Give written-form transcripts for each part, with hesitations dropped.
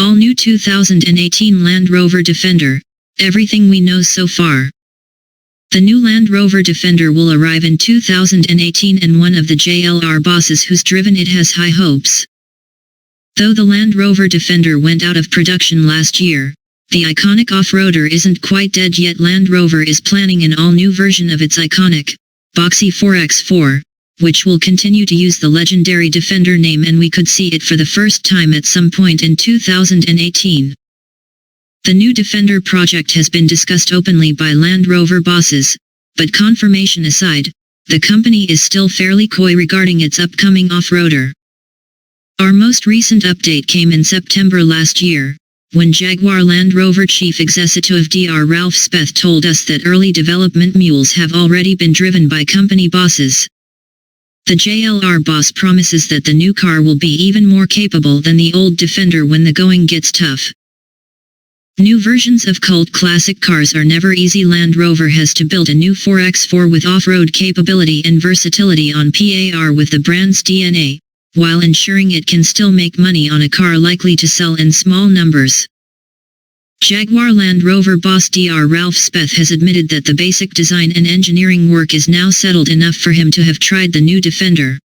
All-new 2018 Land Rover Defender. Everything we know so far. The new Land Rover Defender will arrive in 2018, and one of the JLR bosses who's driven it has high hopes. Though the Land Rover Defender went out of production last year, the iconic off-roader isn't quite dead yet. Land Rover is planning an all-new version of its iconic, boxy 4x4, which will continue to use the legendary Defender name, and we could see it for the first time at some point in 2018. The new Defender project has been discussed openly by Land Rover bosses, but confirmation aside, the company is still fairly coy regarding its upcoming off-roader. Our most recent update came in September last year, when Jaguar Land Rover Chief Executive Dr. Ralph Speth told us that early development mules have already been driven by company bosses. The JLR boss promises that the new car will be even more capable than the old Defender when the going gets tough. New versions of cult classic cars are never easy. Land Rover has to build a new 4x4 with off-road capability and versatility on par with the brand's DNA, while ensuring it can still make money on a car likely to sell in small numbers. Jaguar Land Rover boss Dr. Ralph Speth has admitted that the basic design and engineering work is now settled enough for him to have tried the new Defender.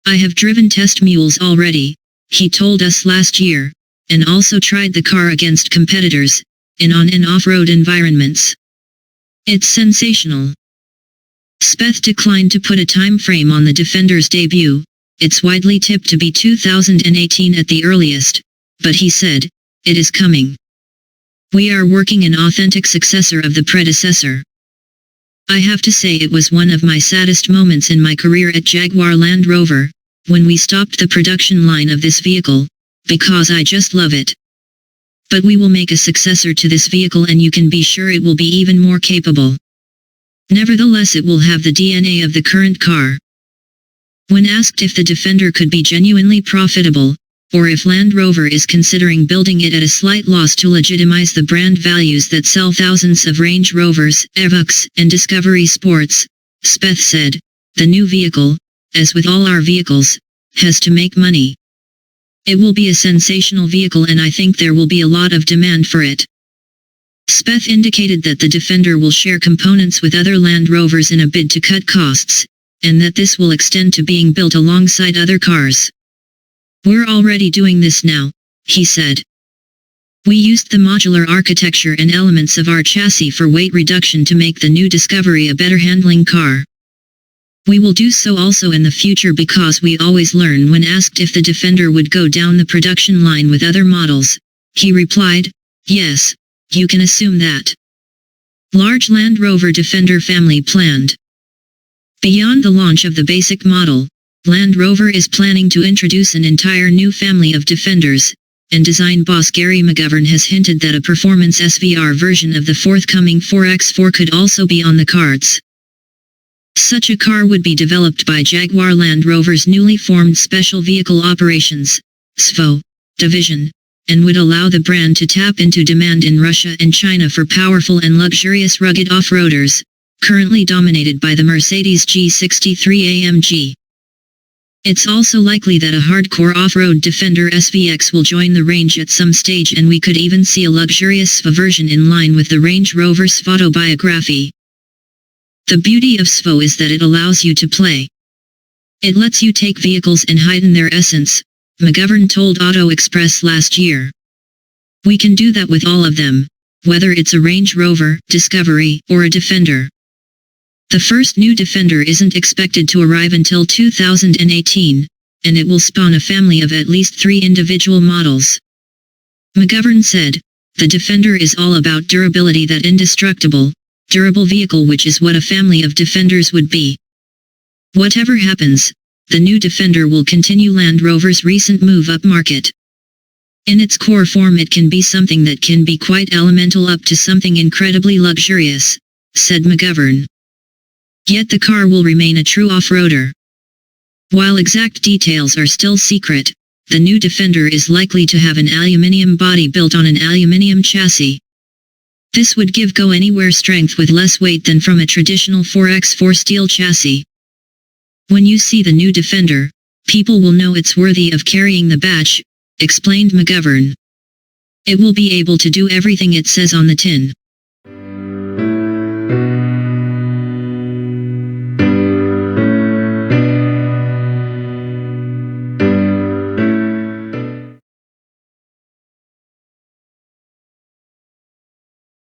"I have driven test mules already," he told us last year, "and also tried the car against competitors, in on and off-road environments. It's sensational." Speth declined to put a time frame on the Defender's debut. It's widely tipped to be 2018 at the earliest, but he said, "It is coming. We are working an authentic successor of the predecessor." "I have to say it was one of my saddest moments in my career at Jaguar Land Rover, when we stopped the production line of this vehicle, because I just love it. But we will make a successor to this vehicle, and you can be sure it will be even more capable. Nevertheless, it will have the DNA of the current car." When asked if the Defender could be genuinely profitable, or if Land Rover is considering building it at a slight loss to legitimize the brand values that sell thousands of Range Rovers, Evoques, and Discovery Sports, Speth said, "The new vehicle, as with all our vehicles, has to make money. It will be a sensational vehicle, and I think there will be a lot of demand for it." Speth indicated that the Defender will share components with other Land Rovers in a bid to cut costs, and that this will extend to being built alongside other cars. "We're already doing this now," he said. "We used the modular architecture and elements of our chassis for weight reduction to make the new Discovery a better handling car. We will do so also in the future, because we always learn." When asked if the Defender would go down the production line with other models, he replied, "Yes, you can assume that. Large Land Rover Defender family planned." Beyond the launch of the basic model, Land Rover is planning to introduce an entire new family of Defenders, and design boss Gary McGovern has hinted that a performance SVR version of the forthcoming 4x4 could also be on the cards. Such a car would be developed by Jaguar Land Rover's newly formed Special Vehicle Operations (SVO) division, and would allow the brand to tap into demand in Russia and China for powerful and luxurious rugged off-roaders, currently dominated by the Mercedes G63 AMG. It's also likely that a hardcore off-road Defender SVX will join the range at some stage, and we could even see a luxurious SVO version in line with the Range Rover SVO autobiography. "The beauty of SVO is that it allows you to play. It lets you take vehicles and heighten their essence," McGovern told Auto Express last year. "We can do that with all of them, whether it's a Range Rover, Discovery, or a Defender." The first new Defender isn't expected to arrive until 2018, and it will spawn a family of at least 3 individual models. McGovern said, "The Defender is all about durability, that indestructible, durable vehicle, which is what a family of Defenders would be. Whatever happens, the new Defender will continue Land Rover's recent move up market. In its core form, it can be something that can be quite elemental up to something incredibly luxurious," said McGovern. Yet the car will remain a true off-roader. While exact details are still secret, the new Defender is likely to have an aluminium body built on an aluminium chassis. This would give go anywhere strength with less weight than from a traditional 4x4 steel chassis. "When you see the new Defender, people will know it's worthy of carrying the badge," explained McGovern. It will be able to do everything it says on the tin.